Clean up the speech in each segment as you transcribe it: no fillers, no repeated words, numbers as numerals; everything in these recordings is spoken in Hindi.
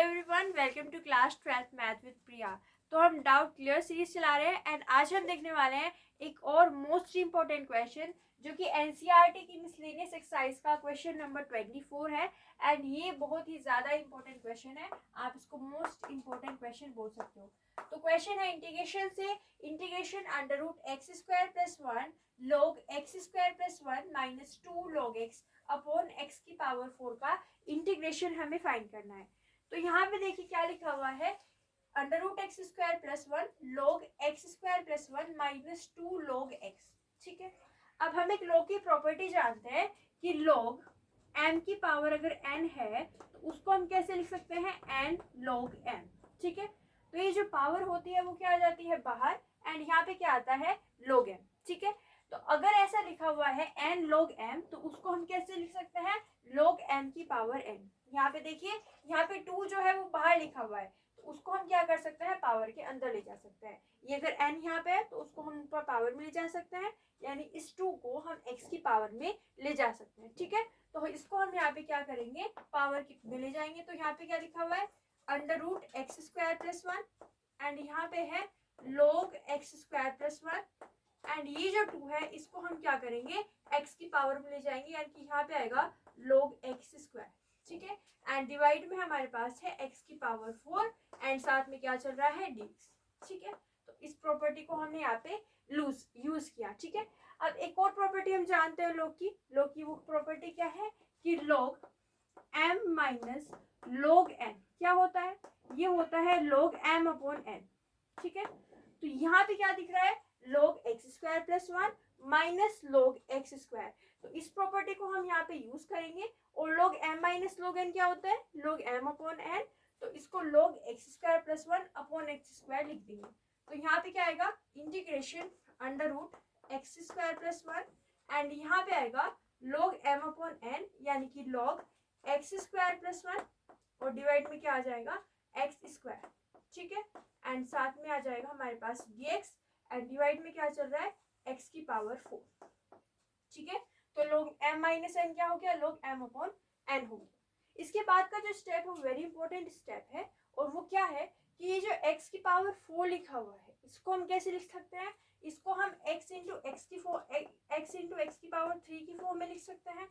Everyone, welcome to class 12th math with Priya. तो हम डाउट क्लियर सीरीज चला रहे हैं एंड आज हम देखने वाले हैं एक और मोस्ट इंपॉर्टेंट क्वेश्चन जो कि एनसीईआरटी की मिसलेनियस एक्सरसाइज का क्वेश्चन नंबर 24 है। एंड ये बहुत ही ज़्यादा इंपॉर्टेंट क्वेश्चन है, आप इसको मोस्ट इंपॉर्टेंट क्वेश्चन बोल सकते हो। तो क्वेश्चन है इंटीग्रेशन से integration under root X square plus 1 log X square plus 1 minus 2 log X upon X की पावर 4 का इंटीग्रेशन हमें फाइंड करना है। तो यहाँ पे देखिए क्या लिखा हुआ है, under root X square plus 1 log X square plus 1 minus 2 log X. ठीक है, अब हम एक log की प्रॉपर्टी जानते हैं कि log m की पावर अगर n है तो उसको हम कैसे लिख सकते हैं, n log m। ठीक है, तो ये जो पावर होती है वो क्या आ जाती है बाहर एंड यहाँ पे क्या आता है log m। ठीक है, तो अगर ऐसा लिखा हुआ है n log m तो उसको हम कैसे लिख सकते हैं, log m की पावर n। यहाँ पे देखिए, यहाँ पे 2 जो है वो बाहर लिखा हुआ है तो उसको हम क्या कर सकते हैं, पावर के अंदर ले जा सकते हैं। ये अगर n यहाँ पे है तो उसको हम ऊपर पावर में ले जा सकते हैं, यानी इस 2 को हम x की पावर में ले जा सकते हैं। ठीक है, तो इसको हम यहाँ पे क्या करेंगे, पावर में ले जाएंगे। तो यहाँ पे क्या लिखा हुआ है, under root X square plus 1 and यहाँ पे है log X square plus 1 and ये जो 2 है इसको हम क्या करेंगे, x की पावर में ले जाएंगे, यानी कि यहाँ पे आएगा log एक्स स्क्वायर। ठीक है, एंड डिवाइड में हमारे पास है x की पावर 4 एंड साथ में क्या चल रहा है dx। ठीक है, तो इस प्रॉपर्टी को हमने यहाँ पे यूज किया। ठीक है, अब एक और प्रॉपर्टी हम जानते हैं log की वो प्रॉपर्टी क्या है कि log m minus log n क्या होता है, ये होता है log m अपॉन n। ठीक है, तो यहाँ पे क्या दिख रहा है, log X square plus 1 minus log X square. तो इस प्रॉपर्टी को हम यहाँ पे यूज करेंगे और log m minus log n क्या होता है, log m अपॉन n। तो इसको log X square plus 1 upon X square लिख देंगे। तो यहाँ पे क्या आएगा, integration under root X square plus 1 and यहाँ पे आएगा log m अपॉन n यानी कि log एक्स स्क्वायर प्लस 1 और डिवाइड में क्या आ जाएगा, एक्स स्क्वायर। ठीक है, एंड साथ में आ जाएगा हमारे पास dx एंड डिवाइड में क्या चल रहा है, x की पावर 4। ठीक है, तो log m माइनस n क्या हो गया, log m अपॉन n हो गया। इसके बाद का जो स्टेप है वेरी इंपॉर्टेंट स्टेप है और वो क्या है कि ये जो x की पावर 4 लिखा हुआ है इसको हम कैसे लिख सकते हैं, इसको हम x इंटू एक्स की पावर 3 की फॉर्म में लिख सकते हैं।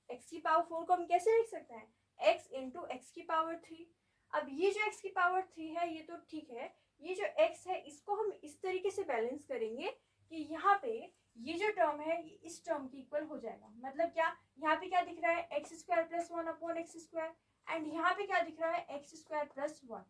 x की पावर 4 को हम कैसे लिख सकते हैं, x इंटू एक्स की पावर 3। अब ये जो x की पावर 3 है ये तो ठीक है, ये जो x है इसको हम इस तरीके से बैलेंस करेंगे कि यहाँ पे ये जो टर्म है ये इस टर्म की इक्वल हो जाएगा। मतलब क्या, यहाँ पे क्या दिख रहा है, x square plus 1 upon X square and यहाँ पे क्या दिख रहा है, एक्स स्क्वायर प्लस 1।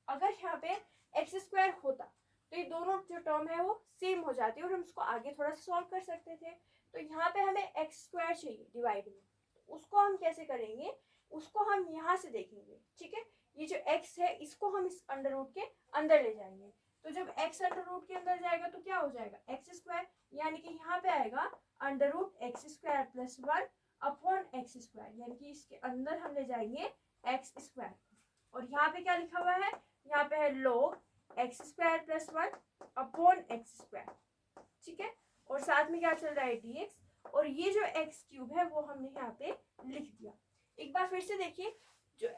अगर यहाँ पे एक्स स्क्वायर होता तो ये दोनों जो टर्म है वो सेम हो जाती और हम उसको आगे थोड़ा सा सॉल्व कर सकते थे। तो यहाँ पे हमें एक्स स्क्वायर चाहिए डिवाइड में, तो उसको हम कैसे करेंगे, उसको हम यहाँ से देखेंगे। ठीक है, ये जो x है इसको हम इस अंडर रूट के अंदर ले जाएंगे। तो जब x अंडर रूट के अंदर जाएगा तो क्या हो जाएगा, एक्स स्क्वायर, यानी कि यहाँ पे आएगा under root X square plus 1 upon X square, यानी कि इसके अंदर हम ले जाएंगे एक्स स्क्वायर। और यहाँ पे क्या लिखा हुआ है, यहाँ पे है log X square plus 1 upon X square. ठीक है, और साथ में क्या चल रहा है dx और ये जो एक्स क्यूब है वो हमने यहाँ पे लिख दिया। एक बार फिर से देखिए, जो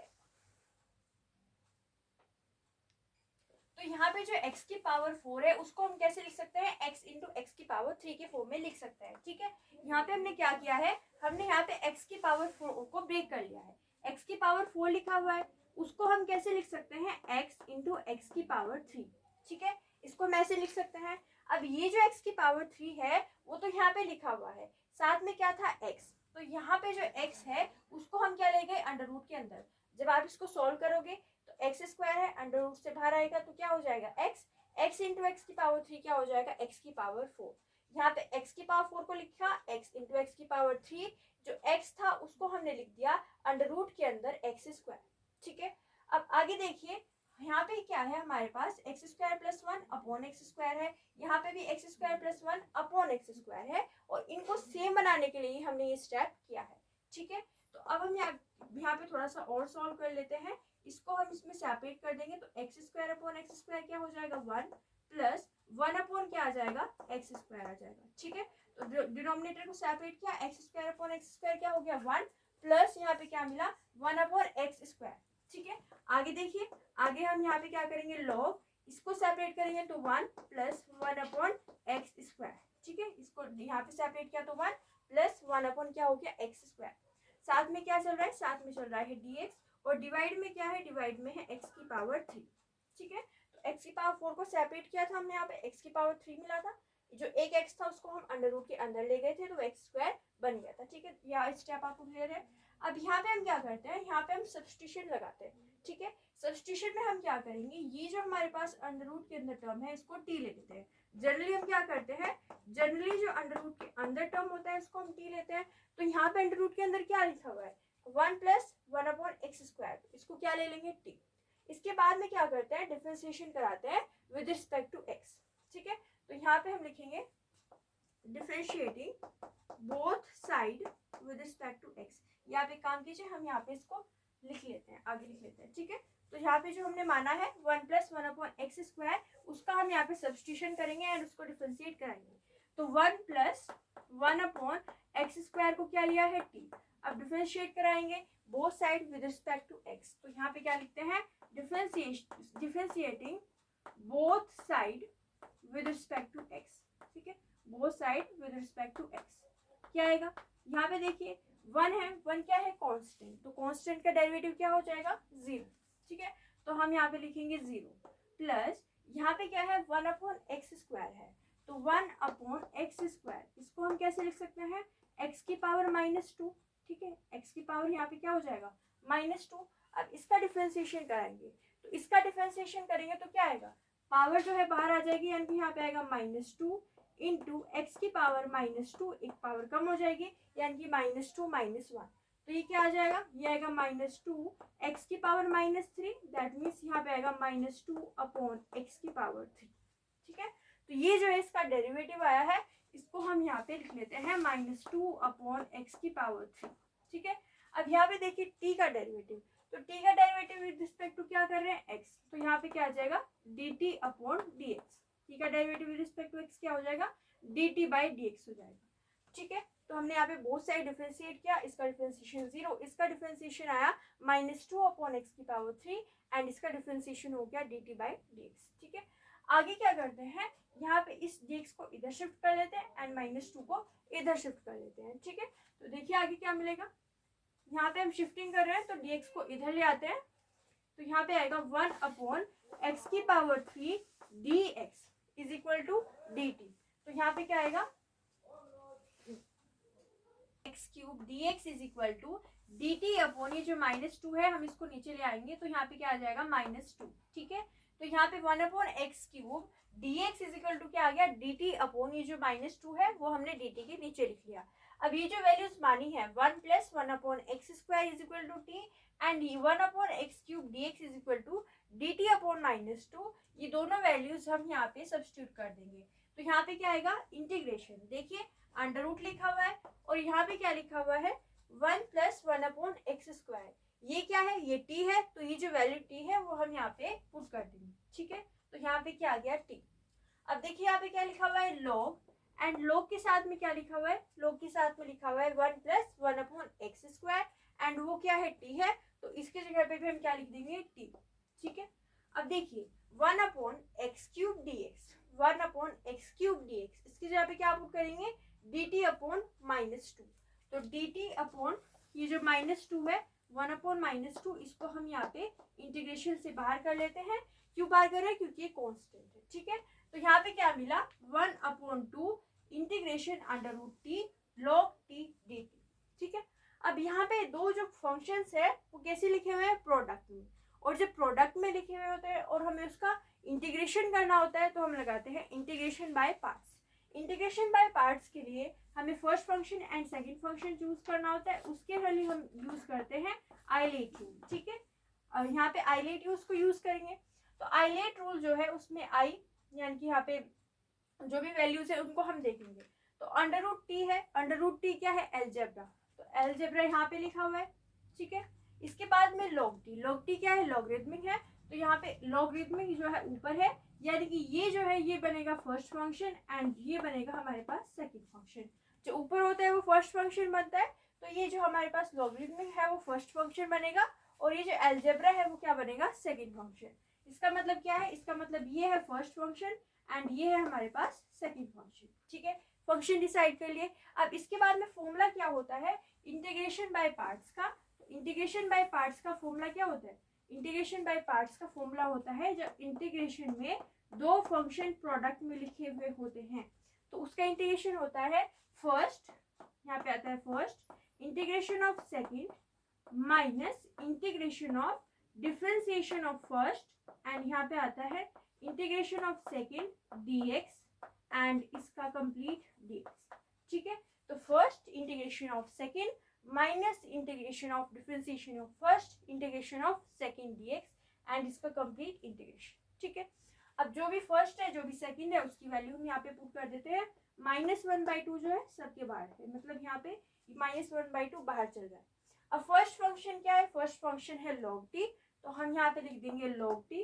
तो यहाँ पे जो x की पावर 4 है उसको हम कैसे लिख सकते हैं, x इंटू एक्स की पावर 3 के फॉर्म में लिख सकते हैं। ठीक है, यहाँ पे हमने क्या किया है, हमने यहाँ पे x की पावर 4 को ब्रेक कर लिया है। x की पावर 4 लिखा हुआ है उसको हम कैसे लिख सकते हैं, x इंटू एक्स की पावर 3। ठीक है, इसको हम ऐसे लिख सकते हैं। अब ये जो x की पावर 3 है वो तो यहाँ पे लिखा हुआ है, साथ में क्या था x, तो यहाँ पे जो x है उसको हम क्या ले गए अंडर रूट के अंदर। जब आप इसको सॉल्व करोगे तो एक्स स्क्वायर है अंडर रूट से बाहर आएगा तो क्या हो जाएगा, एक्स इंटू एक्स की पावर 3 क्या हो जाएगा, एक्स की पावर 4। यहाँ पे एक्स की पावर 4 को लिखा, एक्स इंटू एक्स की पावर 3, जो एक्स था उसको हमने लिख दिया अंडर रूट के अंदर एक्स स्क्वायर। ठीक है, अब आगे देखिए, यहाँ पे क्या है हमारे पास, X square plus 1 upon X square है, यहाँ पे भी X square plus 1 upon X square है और इनको सेम बनाने के लिए हमने ये स्टेप किया है। ठीक है, तो अब हम यहाँ पे थोड़ा सा और सॉल्व कर लेते हैं। इसको हम इसमें सेपरेट कर देंगे तो x square upon X square क्या हो जाएगा, 1 प्लस 1 अपॉन क्या आ जाएगा, एक्स स्क्वायर आ जाएगा। ठीक है, तो डिनोमिनेटर को सेपरेट किया, x square upon X square क्या हो गया, 1 प्लस यहाँ पे क्या मिला, 1 अपॉन एक्स स्क्वायर। ठीक है, आगे देखिए, आगे हम यहाँ पे क्या करेंगे, लॉग, इसको सेपरेट करेंगे तो 1 प्लस 1/x²। ठीक है, इसको यहाँ पे सेपरेट किया तो 1 प्लस 1 क्या हो गया, x²। साथ में क्या चल रहा है, साथ में चल रहा है dx, और डिवाइड में क्या है, डिवाइड में है x⁻3। ठीक है, तो x⁻4 को सेपरेट किया था हमने, यहाँ पे x⁻3 मिला था, जो एक x था उसको हम अंडर रूट के अंदर ले गए थे तो x² बन गया था। ठीक है, यह स्टेप आपको क्लियर है। अब यहाँ पे हम क्या करते हैं, यहाँ पे हम सब्स्टिट्यूशन लगाते हैं। ठीक है, सब्स्टिट्यूशन में हम क्या करेंगे, ये जो हमारे पास अंडर रूट के अंदर टर्म है इसको t ले लेते हैं। जनरली हम क्या करते हैं, जनरली जो अंडर रूट के अंदर टर्म होता है उसको हम t लेते हैं। तो यहाँ पे अंडर रूट के अंदर क्या लिखा हुआ है, 1 प्लस 1/x², इसको क्या ले लेंगे, t। इसके बाद में क्या करते हैं, डिफरेंशिएशन कराते हैं विद रिस्पेक्ट टू x। ठीक है, तो यहाँ पे हम लिखेंगे differentiating both side with respect to x। यहाँ पे काम कीजिए, हम यहाँ पे इसको लिख लेते हैं, आगे लिख लेते हैं। ठीक है, तो यहाँ पे जो हमने माना है 1 प्लस 1/x², उसका हम यहाँ पे सब्स्टिट्यूशन करेंगे एंड उसको डिफरेंशिएट कराएंगे। तो 1 प्लस 1/x² को क्या लिया है, t। अब डिफरेंशिएट कराएंगे both side with respect to x। तो यहाँ पे क्या लिखते हैं, differentiating both side with respect to x। ठीक है, both side with respect to x क्या आएगा, यहाँ पे देखिए 1 है, 1 क्या है, कांस्टेंट, तो कांस्टेंट का डेरिवेटिव क्या हो जाएगा, 0। ठीक है, तो हम यहाँ पे लिखेंगे 0 प्लस, यहाँ पे क्या है, 1/x² है, तो 1/x², इसको हम कैसे लिख सकते हैं, x⁻−2। ठीक है, x⁻, यहाँ पे क्या हो जाएगा, -2। अब इसका डिफरेंशिएशन कराएंगे, तो इसका डिफरेंशिएशन करेंगे तो क्या आएगा, पावर जो है बाहर आ जाएगी, यानी कि यहाँ पे आएगा -2 इंटू x⁻−2, एक पावर कम हो जाएगी, यानी कि -2 -1। तो ये क्या आ जाएगा, ये आएगा -2 x⁻−3, दैट मीन्स यहाँ पे आएगा -2/x⁻3। ठीक है, तो ये जो है इसका डेरिवेटिव आया है, इसको हम यहाँ पे लिख लेते हैं -2/x⁻3। ठीक है, अब यहाँ पे देखिए t का डेरिवेटिव, तो t का डेरिवेटिव विद रिस्पेक्ट टू क्या कर रहे हैं, x, तो यहाँ पे क्या आ जाएगा, dt/dx। t का derivative with respect to x क्या हो जाएगा, dt/dx हो जाएगा। ठीक है, तो हमने यहाँ पे बोथ साइड डिफरेंशिएट किया, इसका डिफरेंशिएशन 0, इसका डिफरेंशिएशन आया -2/x⁻3 एंड इसका डिफरेंशिएशन हो गया dt/dx। ठीक है, आगे क्या करते हैं, यहाँ पे इस dx को इधर शिफ्ट कर लेते हैं एंड -2 को इधर शिफ्ट कर लेते हैं। ठीक है, तो देखिए आगे क्या मिलेगा, यहाँ पे हम शिफ्टिंग कर रहे हैं तो dx को इधर ले आते हैं, तो यहाँ पे आएगा 1/x⁻3 dx is equal to dt। तो यहाँ पे क्या आएगा, x³ dx is equal to dt/, ये जो -2 है हम इसको नीचे ले आएंगे, तो यहाँ पे क्या आ जाएगा, -2। ठीक है, तो यहाँ पे 1/x³ dx is equal to क्या आ गया, dt/, ये जो -2 है वो हमने dt के नीचे लिख लिया। अब ये जो वैल्यूज मानी है 1 प्लस 1/x² is equal to t and 1/x³ dx is equal to dt/-2, ये दोनों वैल्यूज हम यहाँ पे सब्स्टिट्यूट कर देंगे। तो यहाँ पे क्या आएगा, इंटीग्रेशन, देखिए अंडर रूट लिखा हुआ है और यहाँ पे क्या लिखा हुआ है, 1 प्लस 1/x², ये क्या है, ये t है, तो ये जो वैल्यू t है वो हम यहाँ पे पुट कर देंगे। ठीक है, तो यहाँ पे क्या आ गया, t। अब देखिए यहाँ पे क्या लिखा हुआ है, log, एंड log के साथ में क्या लिखा हुआ है, log के साथ में लिखा हुआ है 1 प्लस 1/x², एंड वो क्या है, t है, तो इसके जगह पे भी हम क्या लिख देंगे, t। ठीक है, अब देखिए 1/x³ dx, 1/x³ dx, इसकी जगह पे क्या पुट करेंगे, dt/-2। तो dt/ ये जो -2 है, 1/-2, इसको हम यहाँ पे इंटीग्रेशन से बाहर कर लेते हैं। क्यों बाहर कर रहे हैं, क्योंकि ये कांस्टेंट है। ठीक है, तो यहाँ पे क्या मिला, 1/2 integration √t log t dt। ठीक है, अब यहाँ पे दो जो फंक्शंस है वो कैसे लिखे हुए हैं, प्रोडक्ट में, और जब प्रोडक्ट में लिखे हुए होते हैं और हमें उसका इंटीग्रेशन करना होता है तो हम लगाते हैं integration by parts. Integration by parts के लिए हमें first function and second function choose करना होता है, उसके लिए हम यूज करते हैं आइलेट रूल। ठीक है, और यहाँ पे आइलेट यूज को यूज करेंगे, तो आइलेट रूल जो है उसमें आई, यानी कि यहाँ पे जो भी वैल्यूज है उनको हम देखेंगे। तो √t है, √t क्या है, एलजेब्रा, तो एलजेब्रा यहाँ पे लिखा हुआ है। ठीक है, इसके बाद में log t क्या है, लॉगरिथमिक है, तो यहाँ पे लॉगरिथमिक जो है ऊपर है, यानी कि ये जो है ये बनेगा फर्स्ट फंक्शन एंड ये बनेगा हमारे पास सेकंड फंक्शन। जो ऊपर होता है वो फर्स्ट फंक्शन बनता है, तो ये जो हमारे पास लॉगरिथमिक है वो फर्स्ट फंक्शन बनेगा, और ये जो एल्जेब्रा है वो क्या बनेगा, सेकंड फंक्शन। इसका मतलब क्या है, इसका मतलब ये है फर्स्ट फंक्शन एंड ये है हमारे पास सेकंड फंक्शन। ठीक है, फंक्शन डिसाइड कर लिए। अब इसके बाद में फॉर्मूला क्या होता है इंटीग्रेशन बाय पार्ट्स का। तो इंटीग्रेशन बाय पार्ट्स का फॉर्मूला क्या होता है, इंटीग्रेशन बाय पार्ट्स का फॉर्मूला होता है जब इंटीग्रेशन में दो फंक्शन प्रोडक्ट में लिखे हुए होते हैं तो उसका इंटीग्रेशन होता है फर्स्ट, यहाँ पे आता है first integration of second minus integration of differentiation of first and यहाँ पे आता है integration of second dx and इसका कंप्लीट dx। ठीक है, तो first integration of second minus integration of differentiation of first integration of second dx and इसका कंप्लीट इंटीग्रेशन। ठीक है, अब जो भी फर्स्ट है जो भी सेकंड है उसकी वैल्यू हम यहाँ पे पुट कर देते हैं। -1/2 जो है सबके बाहर है, मतलब यहाँ पे -1/2 बाहर चल रहा है। अब फर्स्ट फंक्शन क्या है, फर्स्ट फंक्शन है log t, तो हम यहाँ पे लिख देंगे log t।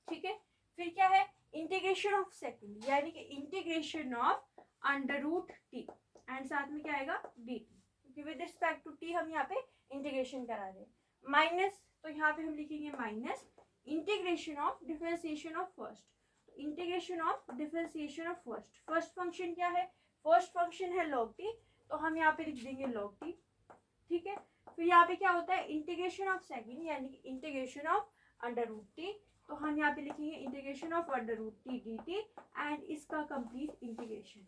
ठीक है, फिर क्या है इंटीग्रेशन ऑफ सेकंड यानी कि इंटीग्रेशन ऑफ √t एंड साथ में क्या आएगा dt, क्योंकि विद रिस्पेक्ट टू t हम यहाँ पे इंटीग्रेशन करा रहे हैं। माइनस, तो यहाँ पे हम लिखेंगे minus integration of differentiation of first, integration of differentiation of first. First function क्या है, फर्स्ट फंक्शन है log t, तो हम यहाँ पे लिख देंगे log t। ठीक है, फिर यहाँ पे क्या होता है इंटीग्रेशन ऑफ सेकंड यानी कि इंटीग्रेशन ऑफ √t, तो हम यहाँ पे लिखेंगे integration of √t dt and इसका कंप्लीट इंटीग्रेशन।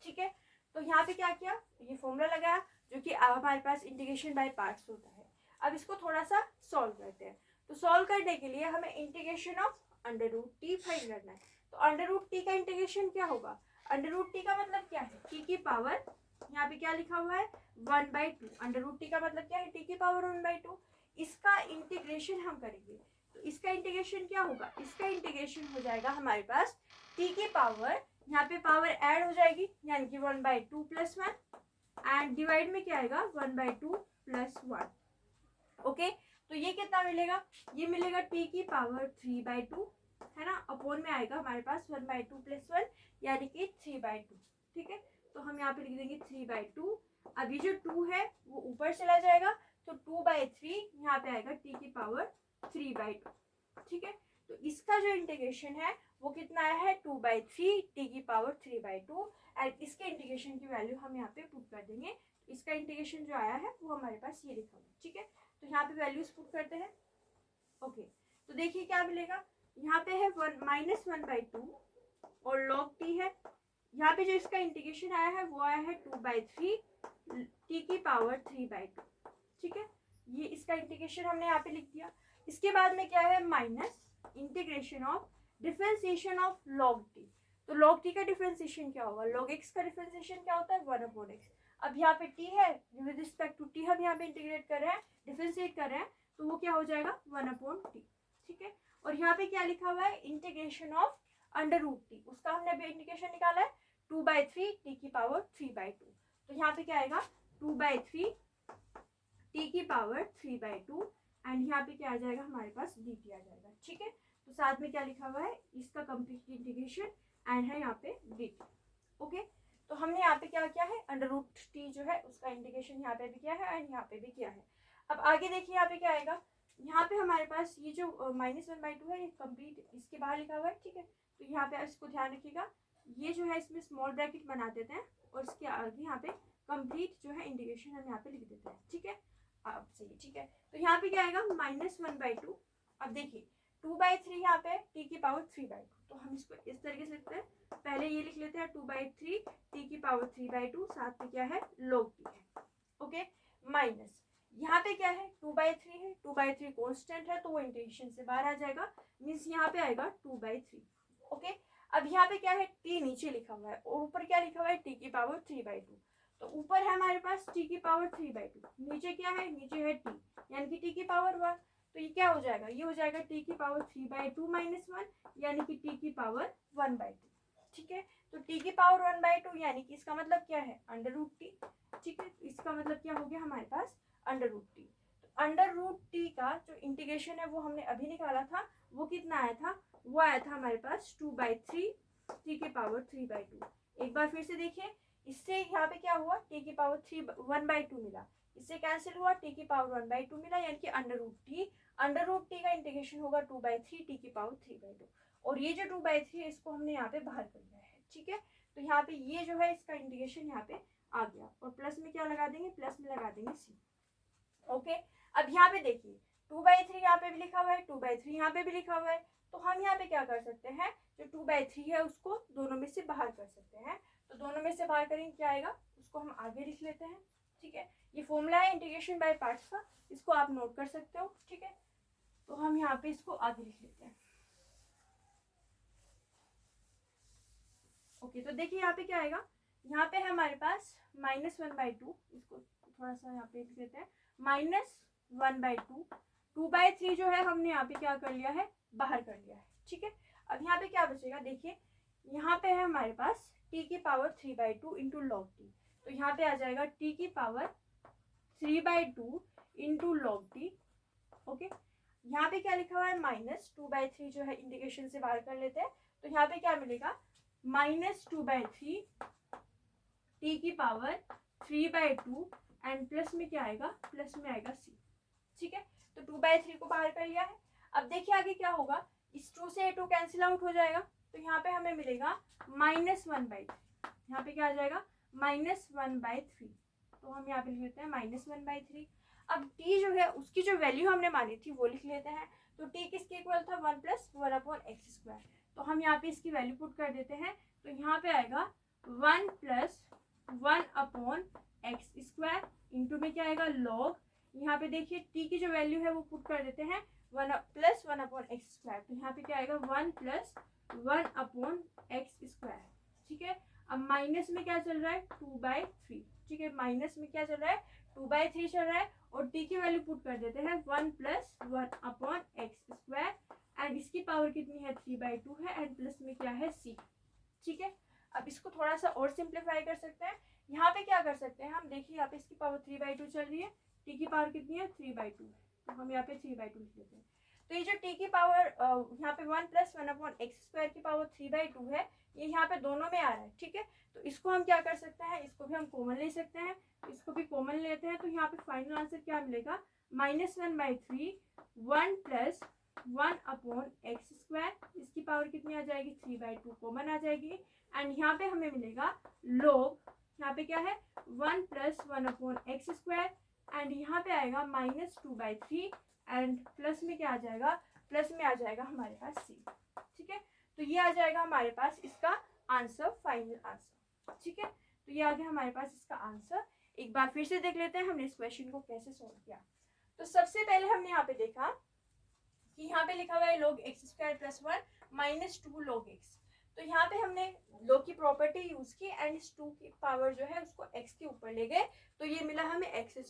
ठीक है, तो यहाँ पे क्या किया, ये फॉर्मूला लगाया जो कि हमारे पास इंटीग्रेशन बाय पार्ट्स होता है। अब इसको थोड़ा सा सॉल्व करते हैं। तो सॉल्व करने के लिए हमें इंटीग्रेशन ऑफ √t फाइंड करना है। तो √t का इंटीग्रेशन क्या होगा, √t का मतलब क्या है t की पावर, यहाँ पे क्या लिखा हुआ है 1/2। √t का मतलब क्या है t की पावर 1/2। इसका इंटीग्रेशन हम करेंगे तो इसका इंटीग्रेशन क्या होगा, इसका इंटीग्रेशन हो जाएगा हमारे पास t की पावर, यहाँ पे पावर ऐड हो जाएगी यानी कि 1/2 + 1 एंड डिवाइड में क्या आएगा 1/2 + 1। ओके, तो ये कितना मिलेगा, ये मिलेगा t की पावर 3/2 है ना, अपॉन में आएगा हमारे पास 1/2 + 1 यानी कि 3/2। ठीक है, तो हम यहाँ पे लिख देंगे 3/2। अब ये जो 2 है वो ऊपर चला जाएगा तो 2/3 यहाँ पे आएगा t की पावर 3/2। ठीक है, तो इसका जो इंटीग्रेशन है वो कितना आया है 2/3 t की पावर 3/2 एंड इसके इंटीग्रेशन की वैल्यू हम यहाँ पे पुट कर देंगे। इसका इंटीग्रेशन जो आया है वो हमारे पास ये लिखा हुआ है। ठीक है, तो यहाँ पे वैल्यूज पुट करते हैं। ओके, तो देखिए क्या मिलेगा, यहाँ पे है -1/2 और log t है, यहाँ पे जो इसका इंटीग्रेशन आया है वो आया है 2/3 t की पावर 3/2। ठीक है, ये इसका इंटीग्रेशन हमने यहाँ पे लिख दिया। इसके बाद में क्या है minus integration of differentiation of log t। तो log t का डिफरेंशिएशन क्या होगा, log x का डिफरेंशिएशन क्या होता है 1/x। अब यहाँ पे t है, विद रिस्पेक्ट टू t हम यहाँ पे इंटीग्रेट कर रहे हैं, डिफरेंशिएट कर रहे हैं, तो वो क्या हो जाएगा 1/t। ठीक है, और यहाँ पे क्या लिखा हुआ है इंटीग्रेशन ऑफ √t, उसका हमने अभी इंटीग्रेशन निकाला है 2/3 t की पावर 3/2। तो यहाँ पे क्या आएगा 2/3 t की पावर 3/2 एंड यहाँ पे क्या आ जाएगा हमारे पास dt आ जाएगा। ठीक है, तो साथ में क्या लिखा हुआ है इसका कंप्लीट इंटीग्रेशन एंड है यहाँ पे dt। ओके, तो हमने यहाँ पे क्या किया है √t जो है उसका इंटीग्रेशन यहाँ पे भी किया है एंड यहाँ पे भी किया है। अब आगे देखिए यहाँ पे क्या आएगा, यहाँ पे हमारे पास ये जो -1/2 है ये कंप्लीट इसके बाहर लिखा हुआ है। ठीक है, तो यहाँ पे इसको ध्यान रखिएगा, ये जो है इसमें स्मॉल ब्रैकेट बना देते हैं और इसके आगे यहाँ पे कंप्लीट जो है इंटीग्रेशन हम यहाँ पे लिख देते हैं। ठीक है, अब सही। ठीक है, तो यहाँ पे क्या आएगा -1/2। अब देखिए 2/3 यहाँ पे t की पावर 3/2, तो हम इसको इस तरीके से लिखते हैं, पहले ये लिख लेते हैं 2/3 t की पावर 3/2, साथ में क्या है log t है। ओके, माइनस यहाँ पे क्या है 2/3 है, 2/3 कांस्टेंट है तो वो इंटीग्रेशन से बाहर आ जाएगा, मीन्स यहाँ पे आएगा 2/3। ओके, अब यहाँ पे क्या है t नीचे लिखा हुआ है और ऊपर क्या लिखा हुआ है t की पावर 3/2। तो ऊपर है हमारे पास t की पावर 3/2, नीचे क्या है, नीचे है t यानी कि t की पावर 1, तो ये क्या हो जाएगा, ये हो जाएगा t की पावर 3/2 - 1 यानी कि t की पावर 1/2। ठीक है, तो t की पावर 1/2 यानी कि इसका मतलब क्या है √t। ठीक है, इसका मतलब क्या हो गया हमारे पास √t। तो √t का जो इंटीग्रेशन है वो हमने अभी निकाला था, वो कितना आया था, वो आया था हमारे पास 2/3 t की पावर 3/2। एक बार फिर से देखिए, इससे यहाँ पे क्या हुआ t की पावर 1/2 मिला, इससे कैंसिल हुआ, टी की पावर 1/2 मिला, यानी कि अंडर रूट टी का इंटीग्रेशन होगा 2/3 टी की पावर 3/2। और ये जो 2/3 है इसको हमने यहाँ पे बाहर कर लिया है, ठीक है। तो यहाँ पे ये जो है इसका इंटीग्रेशन यहाँ पे आ गया, और प्लस में क्या लगा देंगे, प्लस में लगा देंगे सी। ओके, अब यहाँ पे देखिए 2/3 यहाँ पे भी लिखा हुआ है, 2/3 यहाँ पे भी लिखा हुआ है। तो हम यहाँ पे क्या कर सकते हैं, जो 2/3 है उसको दोनों में से बाहर कर सकते हैं। तो दोनों में से बाहर करेंगे क्या आएगा, उसको हम आगे लिख लेते हैं, ठीक है। ये फॉर्मूला है इंटीग्रेशन बाय पार्ट्स का, इसको आप नोट कर सकते हो, ठीक है। तो हम यहाँ पे इसको आगे लिख लेते हैं। ओके, तो देखिए यहाँ पे क्या आएगा, यहाँ पे है हमारे पास -1/2, इसको थोड़ा सा यहाँ पे लिख लेते हैं, -1/2, 2/3 जो है हमने यहाँ पे क्या कर लिया है, बाहर कर लिया है, ठीक है। अब यहाँ पे क्या बचेगा, देखिए यहाँ पे है हमारे पास t की पावर 3/2 इंटू लॉग टी। तो यहाँ पे आ जाएगा t की power 3/2 into log T. Okay, यहाँ पे क्या लिखा हुआ है, -2/3 जो है इंटीग्रेशन से बाहर कर लेते हैं। तो यहाँ पे क्या मिलेगा, -2/3 टी की पावर 3/2 एंड प्लस में क्या आएगा, प्लस में आएगा सी, ठीक है। तो 2/3 को बाहर कर लिया है। अब देखिए आगे क्या होगा, इस 2 से 2 कैंसिल आउट हो जाएगा। तो यहाँ पे हमें मिलेगा -1/3, यहाँ पे क्या आ जाएगा, -1/3। तो हम यहाँ पे लिख लेते हैं -1/3। अब t जो है उसकी जो वैल्यू हमने मानी थी वो लिख लेते हैं। तो t किसके इक्वल था, 1 + 1/x²। तो हम यहाँ पे इसकी वैल्यू पुट कर देते हैं। तो यहाँ पे आएगा 1 + 1/x² इंटू में क्या आएगा, लॉग, यहाँ पे देखिए t की जो वैल्यू है वो पुट कर देते हैं 1 + 1/x²। तो यहाँ पे क्या आएगा, 1 + 1/x², ठीक है। अब माइनस में क्या चल रहा है, 2/3, ठीक है। माइनस में क्या चल रहा है, 2/3 चल रहा है, और t की वैल्यू पुट कर देते हैं 1 + 1/x² एंड इसकी पावर कितनी है, 3/2 है, एंड प्लस में क्या है, c, ठीक है। अब इसको थोड़ा सा और सिंप्लीफाई कर सकते हैं। यहाँ पे क्या कर सकते हैं हम, देखिए यहाँ पे इसकी पावर 3/2 चल रही है, t की पावर कितनी है, 3/2 है। तो हम यहाँ पे 3/2 लिख लेते हैं। तो ये जो t की पावर यहाँ पे 1 + 1/x² की पावर 3/2 है, ये यहाँ पे दोनों में आ रहा है, ठीक है। तो इसको हम क्या कर सकते हैं, इसको भी हम कॉमन ले सकते हैं, इसको भी कॉमन लेते हैं। तो यहाँ पे फाइनल आंसर क्या मिलेगा, -1/3 1 + 1/x², इसकी पावर कितनी आ जाएगी, 3/2 कॉमन आ जाएगी, एंड यहाँ पे हमें मिलेगा लॉग, यहाँ पे क्या है, 1 + 1/x² एंड यहाँ पे आएगा -2/3 एंड प्लस में क्या आ जाएगा, प्लस में आ जाएगा हमारे पास c, ठीक है। तो ये आ जाएगा हमारे पास इसका आंसर, फाइनल आंसर, ठीक है। तो ये आ गया हमारे पास इसका आंसर। एक बार फिर से देख लेते हैं हमने इस क्वेश्चन को कैसे सॉल्व किया। तो सबसे पहले हमने यहाँ पे देखा कि यहाँ पे लिखा हुआ है log x² + 1 - 2 log x। तो यहाँ पे हमने log की प्रॉपर्टी यूज की एंड इस 2 की पावर जो है उसको x के ऊपर ले गए, तो ये मिला हमें x²।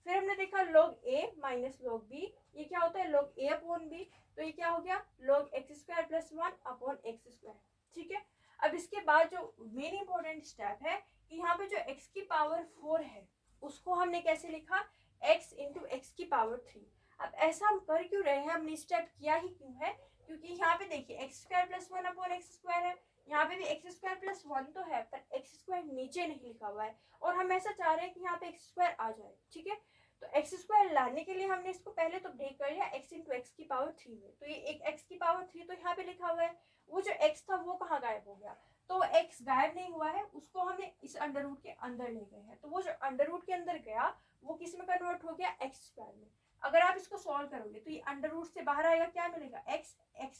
फिर हमने देखा log a - log b, ये क्या होता है, log a/b। तो ये क्या हो गया, log x² + 1/x², ठीक है। अब इसके बाद जो मेन इंपॉर्टेंट स्टेप है कि यहाँ पे जो x की पावर 4 है उसको हमने कैसे लिखा, x × x की पावर 3। अब ऐसा हम कर क्यों रहे हैं, हमने स्टेप किया ही क्यों है, क्योंकि यहाँ पे देखिए x² + 1/x² है, यहाँ पे भी x² + 1 तो है, पर x² नीचे नहीं लिखा हुआ है, और हम ऐसा चाह रहे हैं कि यहाँ पे x² आ जाए, ठीक है। तो x² लाने के लिए हमने इसको पहले तो ब्रेक कर लिया x × x की पावर 3 में। तो ये एक x की पावर 3 तो यहाँ पे लिखा हुआ है, वो जो x था वो कहाँ गायब हो गया, तो x गायब नहीं हुआ है, उसको हमने इस अंडर रूट के अंदर ले गए हैं। तो वो जो अंडर रूट के अंदर गया वो किस में कन्वर्ट हो गया, x² में। अगर आप इसको सॉल्व करोगे तो ये अंडर रूट से बाहर आएगा, क्या मिलेगा, x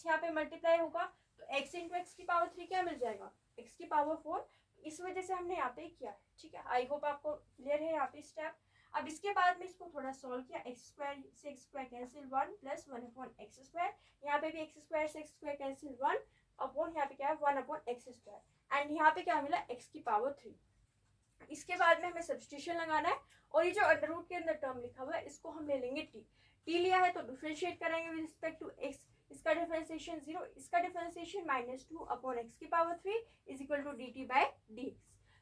यहाँ पे मल्टीप्लाई होगा, तो x × x की पावर 3 क्या मिल जाएगा, x की पावर 4। इस वजह से हमने यहाँ पे किया है, ठीक है। आई होप आपको क्लियर है यहाँ पे स्टेप। अब इसके बाद में इसको थोड़ा सॉल्व किया, x² से x² कैंसिल 1 + 1/x², यहाँ पे भी x² से x² कैंसिल 1 अपॉन यहाँ पे क्या है 1/x², एंड यहाँ पे क्या मिला, x की पावर 3। इसके बाद में हमें सब्स्टिट्यूशन लगाना है, और ये जो अंडर रूट के अंदर टर्म लिखा हुआ है इसको हम ले लेंगे t लिया है तो डिफरेंशिएट करेंगे विद रिस्पेक्ट टू x, इसका डिफरेंशिएशन 0, इसका डिफरेंशिएशन -2/x की पावर 3 = dt/dx।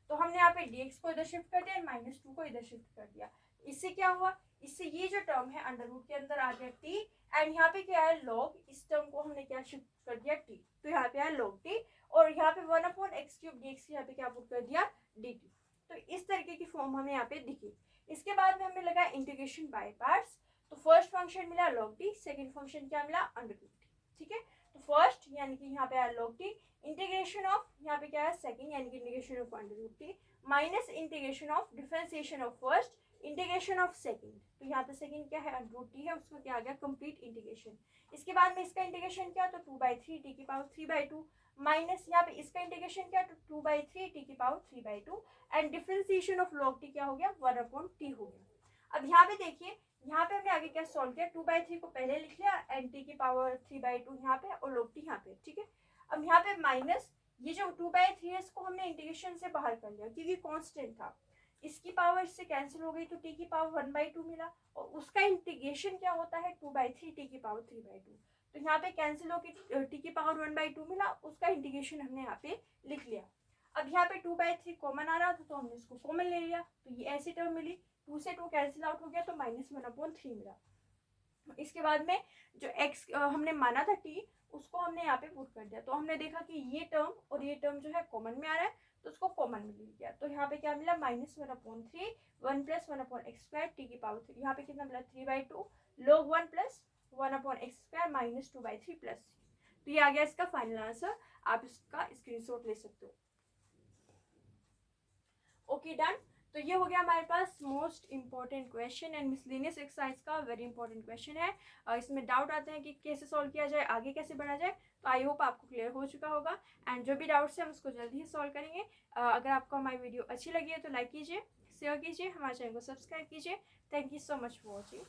तो हमने यहाँ पे dx को इधर शिफ्ट कर दिया, -2 को इधर शिफ्ट कर दिया। इससे क्या हुआ, इससे ये जो टर्म है अंडर रूट के अंदर आ गया t, एंड यहाँ पे क्या है log, इस टर्म को हमने क्या शिफ्ट कर दिया t, तो यहाँ पे है log t, और यहाँ पे 1/x³ dx यहाँ पे क्या पुट कर दिया dt। तो इस तरीके की फॉर्म हमें यहाँ पे दिखी। इसके बाद में हमें लगा इंटीग्रेशन बाय पार्ट्स। तो फर्स्ट फंक्शन मिला log t, सेकेंड फंक्शन क्या मिला अंडर रूट टी। ठीक है, तो फर्स्ट यानी कि यहाँ पे आया log t, इंटीग्रेशन ऑफ यहाँ पे क्या है सेकेंड यानी कि integration of under root T, minus integration of differentiation of first, integration of second. तो यहाँ पे सेकेंड क्या है अंडर रूट टी है, उसका क्या आ गया कंप्लीट इंटीग्रेशन। इसके बाद में इसका इंटीग्रेशन क्या, तो 2/3 टी की पावर 3/2, माइनस यहाँ पे इसका इंटीग्रेशन क्या, तो 2/3 टी की power 3/2, and differentiation of log t क्या हो गया 1/t हो गया। अब यहाँ पे देखिए, यहाँ पे हमने आगे क्या सॉल्व किया, 2/3 को पहले लिख लिया एंड टी की पावर 3/2 यहाँ पे और log t यहाँ पे। ठीक है, अब यहाँ पे माइनस ये जो 2/3 है इसको हमने इंटीग्रेशन से बाहर कर लिया क्योंकि कांस्टेंट था, इसकी पावर इससे कैंसिल हो गई तो t की पावर 1/2 मिला, और उसका इंटीग्रेशन क्या होता है 2/3 t की पावर 3/2। तो यहाँ पे कैंसिल होकर t की पावर 1/2 मिला, उसका इंटीग्रेशन हमने यहाँ पे लिख लिया। अब यहाँ पे 2/3 कॉमन आ रहा था तो हमने इसको कॉमन ले लिया, तो ये ऐसी टर्म मिली, 2 से 2 कैंसिल आउट हो गया तो -1/3 मिला। इसके बाद में जो x हमने माना था t, उसको हमने यहाँ पे पुट कर दिया, तो हमने देखा कि ये टर्म और ये टर्म जो है कॉमन में आ रहा है, तो उसको कॉमन में ले लिया। तो यहाँ पे क्या मिला -1/3, 1 + 1/x² t की पावर 3, यहाँ पे कितना मिला 3/2 log 1 + 1/x² -2/3 प्लस। तो ये आ गया इसका फाइनल आंसर, आप इसका स्क्रीनशॉट ले सकते हो। Okay done. तो ये हो गया हमारे पास most important question and miscellaneous exercise का वेरी इंपॉर्टेंट क्वेश्चन है। इसमें डाउट आते हैं कि कैसे सॉल्व किया जाए, आगे कैसे बढ़ा जाए, तो आई होप आपको क्लियर हो चुका होगा। एंड जो भी डाउट्स हैं हम उसको जल्दी ही सॉल्व करेंगे। अगर आपको हमारी वीडियो अच्छी लगी है तो लाइक कीजिए, शेयर कीजिए, हमारे चैनल को सब्सक्राइब कीजिए। Thank you so much for watching.